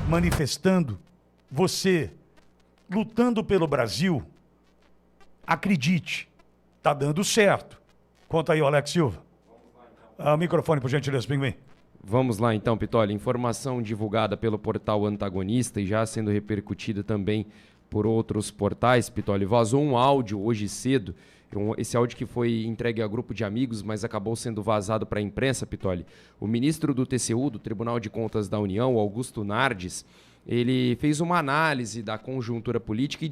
manifestando, você lutando pelo Brasil, acredite, tá dando certo. Conta aí, Alex Silva. O microfone, por gentileza, Pinguim. Vamos lá então, Pitoli. Informação divulgada pelo portal Antagonista e já sendo repercutida também por outros portais, Pitoli. Vazou um áudio hoje cedo, esse áudio que foi entregue a grupo de amigos, mas acabou sendo vazado para a imprensa, Pitoli. O ministro do TCU, do Tribunal de Contas da União, Augusto Nardes, ele fez uma análise da conjuntura política e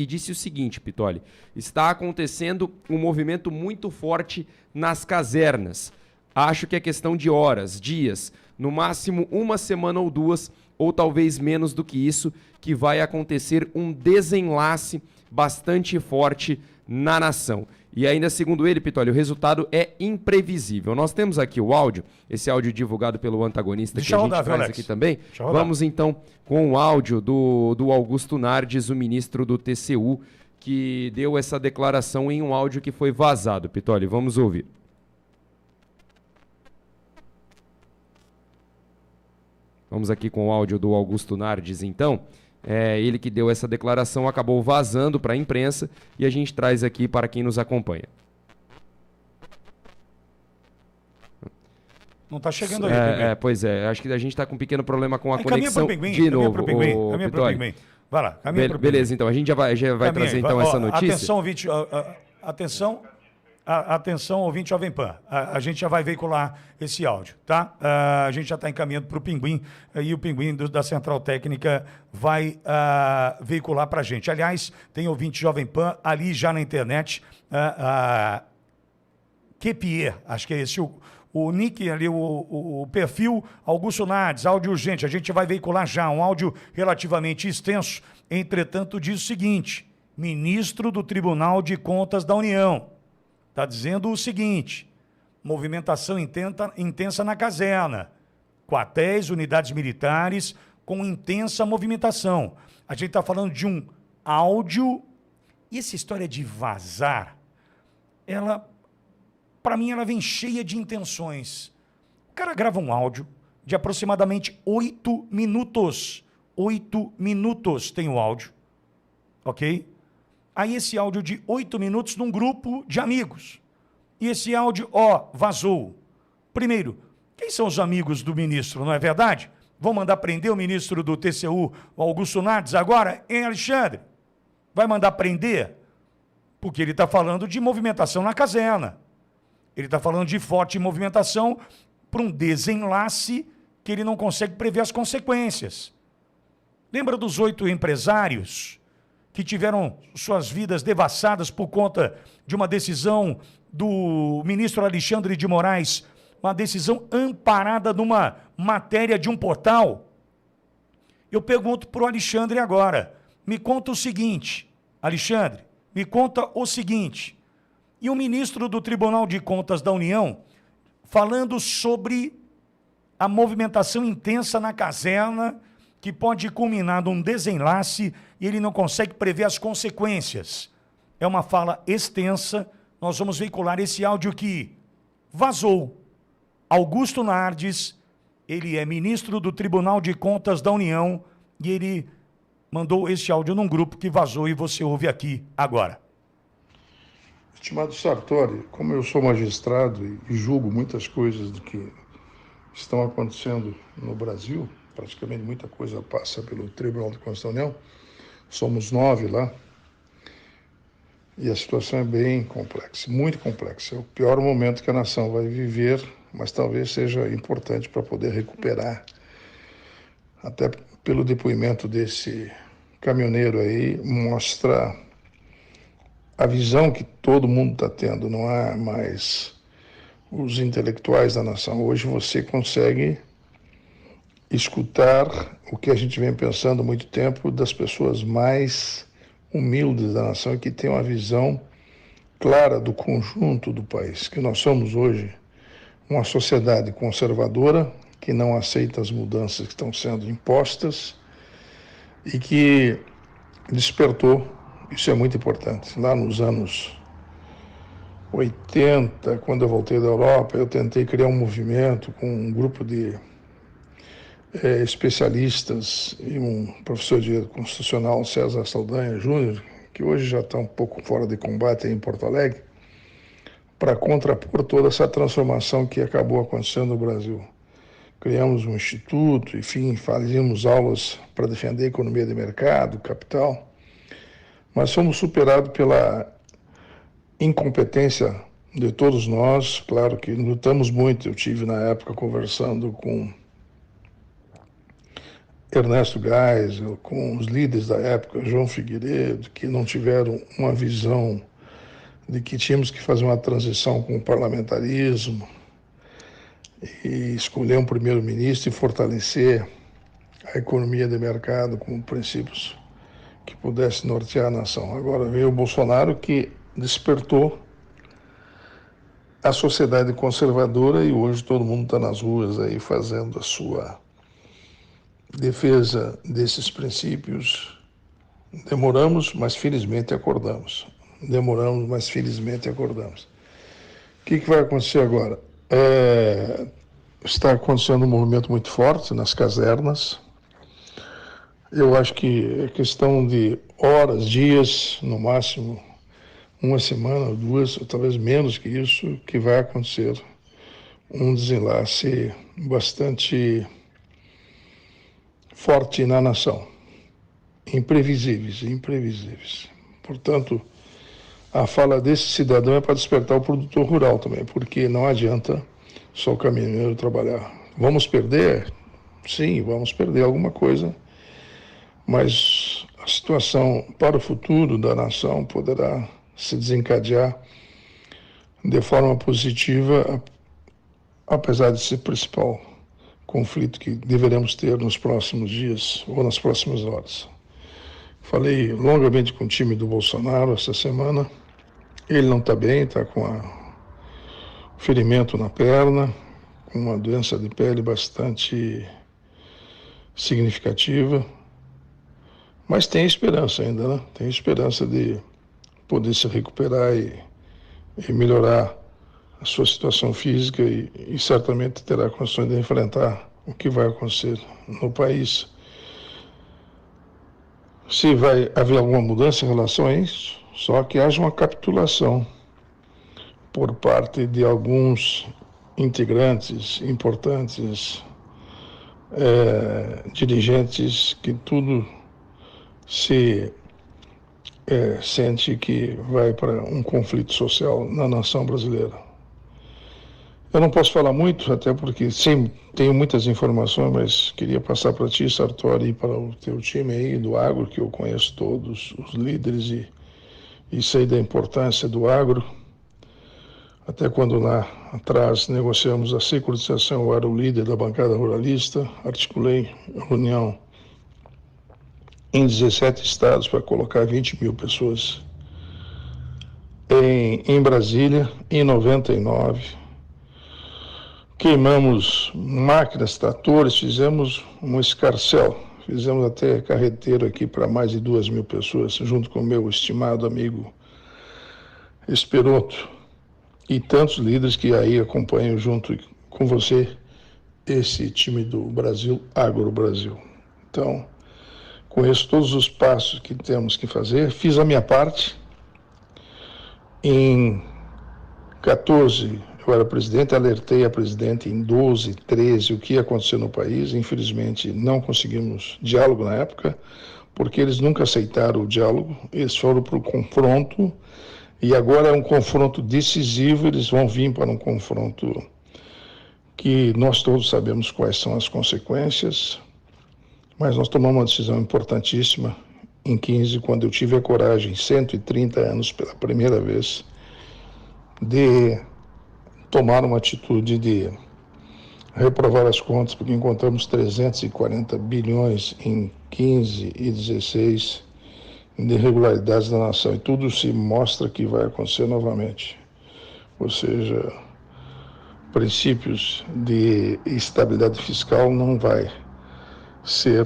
disse o seguinte, Pitoli: está acontecendo um movimento muito forte nas casernas. Acho que é questão de horas, dias, no máximo uma semana ou duas, ou talvez menos do que isso, que vai acontecer um desenlace bastante forte na nação. E ainda, segundo ele, Pitoli, o resultado é imprevisível. Nós temos aqui o áudio, esse áudio divulgado pelo Antagonista, que a gente traz aqui também. Vamos então com o áudio do Augusto Nardes, o ministro do TCU, que deu essa declaração em um áudio que foi vazado. Pitoli, vamos ouvir. Vamos aqui com o áudio do Augusto Nardes, então. Ele que deu essa declaração acabou vazando para a imprensa e a gente traz aqui para quem nos acompanha. Não está chegando aí. Pois é, acho que a gente está com um pequeno problema com a conexão. De novo, caminha para o Pinguim. Vai lá, caminha para o Pinguim. Beleza, então, a gente já vai trazer então essa notícia. Atenção, ouvinte Jovem Pan, a gente já vai veicular esse áudio, tá? A gente já está encaminhando para o Pinguim e o Pinguim da Central Técnica vai veicular para a gente. Aliás, tem ouvinte Jovem Pan ali já na internet, Kepier, acho que é esse o nick ali, o perfil Augusto Nardes, áudio urgente. A gente vai veicular já um áudio relativamente extenso, entretanto diz o seguinte: ministro do Tribunal de Contas da União está dizendo o seguinte: movimentação intensa na caserna, quartéis, unidades militares com intensa movimentação. A gente está falando de um áudio, e essa história de vazar, para mim, ela vem cheia de intenções. O cara grava um áudio de aproximadamente 8 minutos. 8 minutos tem o áudio, ok? Aí esse áudio de 8 minutos num grupo de amigos. E esse áudio, vazou. Primeiro, quem são os amigos do ministro, não é verdade? Vão mandar prender o ministro do TCU, o Augusto Nardes, agora, hein, Alexandre? Vai mandar prender? Porque ele está falando de movimentação na caserna. Ele está falando de forte movimentação para um desenlace que ele não consegue prever as consequências. Lembra dos 8 empresários que tiveram suas vidas devassadas por conta de uma decisão do ministro Alexandre de Moraes, uma decisão amparada numa matéria de um portal? Eu pergunto para o Alexandre agora, me conta o seguinte, Alexandre, me conta o seguinte: e o ministro do Tribunal de Contas da União falando sobre a movimentação intensa na caserna, que pode culminar num desenlace e ele não consegue prever as consequências. É uma fala extensa, nós vamos veicular esse áudio que vazou. Augusto Nardes, ele é ministro do Tribunal de Contas da União e ele mandou esse áudio num grupo que vazou e você ouve aqui agora. Estimado Sartori, como eu sou magistrado e julgo muitas coisas do que estão acontecendo no Brasil, praticamente muita coisa passa pelo Tribunal de Contas da União, somos 9 lá, e a situação é bem complexa, muito complexa. É o pior momento que a nação vai viver, mas talvez seja importante para poder recuperar, até pelo depoimento desse caminhoneiro aí, mostra a visão que todo mundo está tendo. Não há mais os intelectuais da nação. Hoje você consegue escutar o que a gente vem pensando há muito tempo das pessoas mais humildes da nação e que têm uma visão clara do conjunto do país, que nós somos hoje uma sociedade conservadora que não aceita as mudanças que estão sendo impostas e que despertou. Isso é muito importante. Lá nos anos 80, quando eu voltei da Europa, eu tentei criar um movimento com um grupo de especialistas e um professor de direito constitucional, César Saldanha Júnior, que hoje já está um pouco fora de combate aí em Porto Alegre, para contrapor toda essa transformação que acabou acontecendo no Brasil. Criamos um instituto, enfim, fazíamos aulas para defender a economia de mercado, capital, mas fomos superados pela incompetência de todos nós. Claro que lutamos muito. Eu tive na época conversando com Ernesto Geisel, com os líderes da época, João Figueiredo, que não tiveram uma visão de que tínhamos que fazer uma transição com o parlamentarismo e escolher um primeiro-ministro e fortalecer a economia de mercado com princípios que pudesse nortear a nação. Agora veio o Bolsonaro, que despertou a sociedade conservadora e hoje todo mundo está nas ruas aí fazendo a sua defesa desses princípios. Demoramos, mas felizmente acordamos. Demoramos, mas felizmente acordamos. O que vai acontecer agora? Está acontecendo um movimento muito forte nas casernas. Eu acho que é questão de horas, dias, no máximo uma semana, 2, ou talvez menos que isso, que vai acontecer um desenlace bastante forte na nação. Imprevisíveis. Portanto, a fala desse cidadão é para despertar o produtor rural também, porque não adianta só o caminhoneiro trabalhar. Vamos perder? Sim, vamos perder alguma coisa, mas a situação para o futuro da nação poderá se desencadear de forma positiva, apesar de ser o principal conflito que deveremos ter nos próximos dias ou nas próximas horas. Falei longamente com o time do Bolsonaro essa semana. Ele não está bem, está com ferimento na perna, com uma doença de pele bastante significativa, mas tem esperança ainda, né? Tem esperança de poder se recuperar e melhorar a sua situação física e certamente terá condições de enfrentar o que vai acontecer no país. Se vai haver alguma mudança em relação a isso, só que haja uma capitulação por parte de alguns integrantes importantes, dirigentes, que tudo se sente que vai para um conflito social na nação brasileira. Eu não posso falar muito, até porque sim, tenho muitas informações, mas queria passar para ti, Sartori, e para o teu time aí do agro, que eu conheço todos os líderes e sei da importância do agro. Até quando lá atrás negociamos a securitização, eu era o líder da bancada ruralista, articulei reunião em 17 estados para colocar 20 mil pessoas em Brasília, em 99. Queimamos máquinas, tratores, fizemos um escarcéu, fizemos até carreteiro aqui para mais de 2 mil pessoas, junto com o meu estimado amigo Esperoto e tantos líderes que aí acompanham junto com você esse time do Brasil, Agro Brasil. Então, conheço todos os passos que temos que fazer, fiz a minha parte. Em 14, eu era presidente, alertei a presidente em 12, 13 o que ia acontecer no país. Infelizmente, não conseguimos diálogo na época, porque eles nunca aceitaram o diálogo, eles foram para o confronto, e agora é um confronto decisivo, eles vão vir para um confronto que nós todos sabemos quais são as consequências, mas nós tomamos uma decisão importantíssima em 15, quando eu tive a coragem, 130 anos pela primeira vez, de tomar uma atitude de reprovar as contas, porque encontramos 340 bilhões em 15 e 16 de irregularidades da nação, e tudo se mostra que vai acontecer novamente. Ou seja, princípios de estabilidade fiscal não vai ser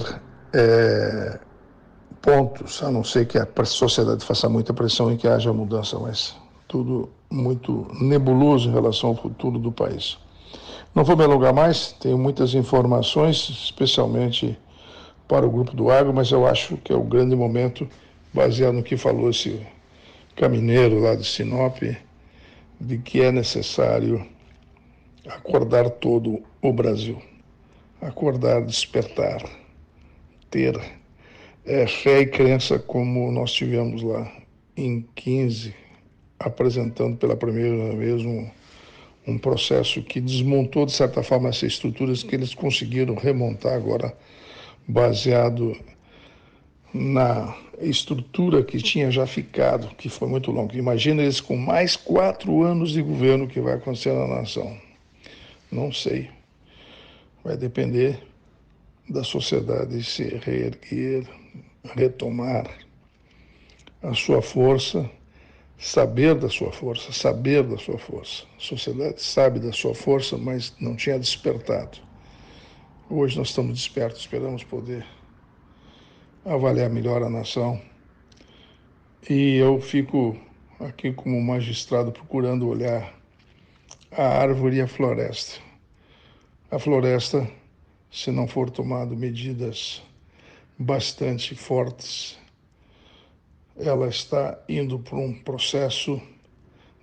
pontos, a não ser que a sociedade faça muita pressão e que haja mudança, mas tudo muito nebuloso em relação ao futuro do país. Não vou me alongar mais, tenho muitas informações, especialmente para o Grupo do Agro, mas eu acho que é o grande momento, baseado no que falou esse caminheiro lá de Sinop, de que é necessário acordar todo o Brasil. Acordar, despertar, ter fé e crença como nós tivemos lá em 15, apresentando pela primeira vez um processo que desmontou, de certa forma, essas estruturas que eles conseguiram remontar agora, baseado na estrutura que tinha já ficado, que foi muito longa. Imagina eles com mais 4 anos de governo, que vai acontecer na nação. Não sei. Vai depender da sociedade se reerguer, retomar a sua força, saber da sua força, saber da sua força. A sociedade sabe da sua força, mas não tinha despertado. Hoje nós estamos despertos, esperamos poder avaliar melhor a nação. E eu fico aqui como magistrado procurando olhar a árvore e a floresta. A floresta, se não for tomado medidas bastante fortes, ela está indo por um processo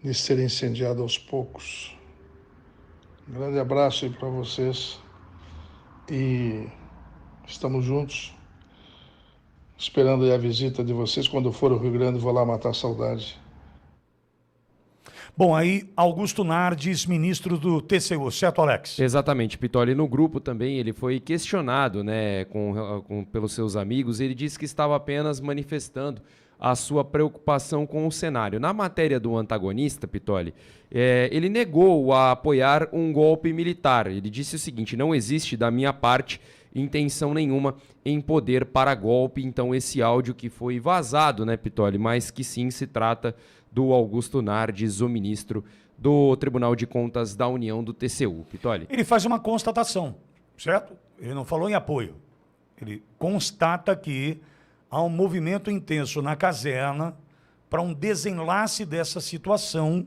de ser incendiada aos poucos. Um grande abraço aí para vocês e estamos juntos, esperando aí a visita de vocês. Quando eu for ao Rio Grande, vou lá matar a saudade. Bom, aí Augusto Nardes, ministro do TCU, certo, Alex? Exatamente, Pitoli. No grupo também ele foi questionado, né, pelos seus amigos. Ele disse que estava apenas manifestando a sua preocupação com o cenário. Na matéria do antagonista, Pitoli, ele negou a apoiar um golpe militar. Ele disse o seguinte: não existe da minha parte intenção nenhuma em poder para golpe. Então esse áudio que foi vazado, né, Pitoli, mas que sim se trata do Augusto Nardes, o ministro do Tribunal de Contas da União, do TCU. Pitoli. Ele faz uma constatação, certo? Ele não falou em apoio. Ele constata que há um movimento intenso na caserna para um desenlace dessa situação.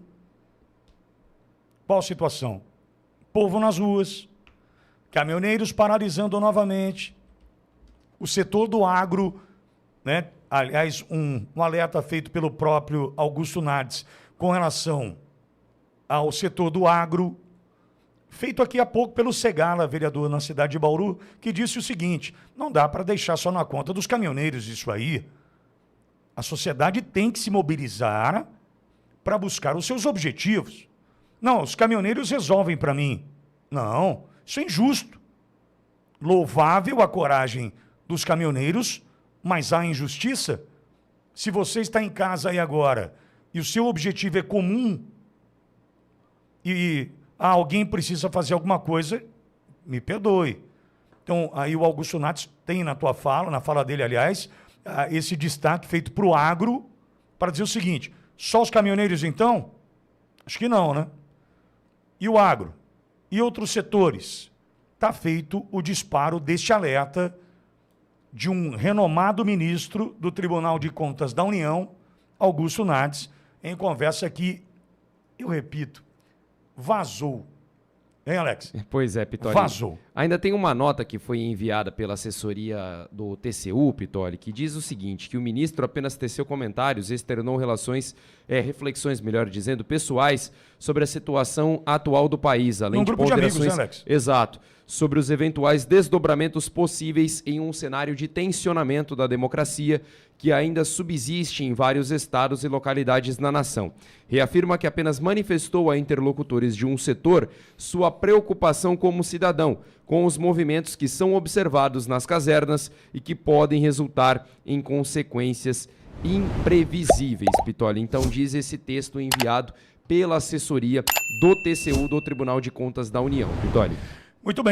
Qual situação? Povo nas ruas, caminhoneiros paralisando novamente, o setor do agro, né? Aliás, um alerta feito pelo próprio Augusto Nardes com relação ao setor do agro, feito aqui há pouco pelo Segala, vereador na cidade de Bauru, que disse o seguinte: não dá para deixar só na conta dos caminhoneiros isso aí. A sociedade tem que se mobilizar para buscar os seus objetivos. Não, os caminhoneiros resolvem para mim. Não, isso é injusto. Louvável a coragem dos caminhoneiros, mas há injustiça? Se você está em casa aí agora e o seu objetivo é comum e alguém precisa fazer alguma coisa, me perdoe. Então, aí o Augusto Nardes tem na tua fala, na fala dele, aliás, esse destaque feito para o agro, para dizer o seguinte: só os caminhoneiros então? Acho que não, né? E o agro? E outros setores? Está feito o disparo deste alerta de um renomado ministro do Tribunal de Contas da União, Augusto Nardes, em conversa que, eu repito, vazou. Hein, Alex? Pois é, Pitoli. Vazou. Ainda tem uma nota que foi enviada pela assessoria do TCU, Pitoli, que diz o seguinte: que o ministro apenas teceu comentários e externou reflexões, melhor dizendo, pessoais sobre a situação atual do país, além Um de grupo de amigos, ponderações... né, Alex? Exato. Sobre os eventuais desdobramentos possíveis em um cenário de tensionamento da democracia que ainda subsiste em vários estados e localidades na nação. Reafirma que apenas manifestou a interlocutores de um setor sua preocupação como cidadão com os movimentos que são observados nas casernas e que podem resultar em consequências imprevisíveis, Pitoli. Então diz esse texto enviado pela assessoria do TCU, do Tribunal de Contas da União, Pitoli. Muito bem.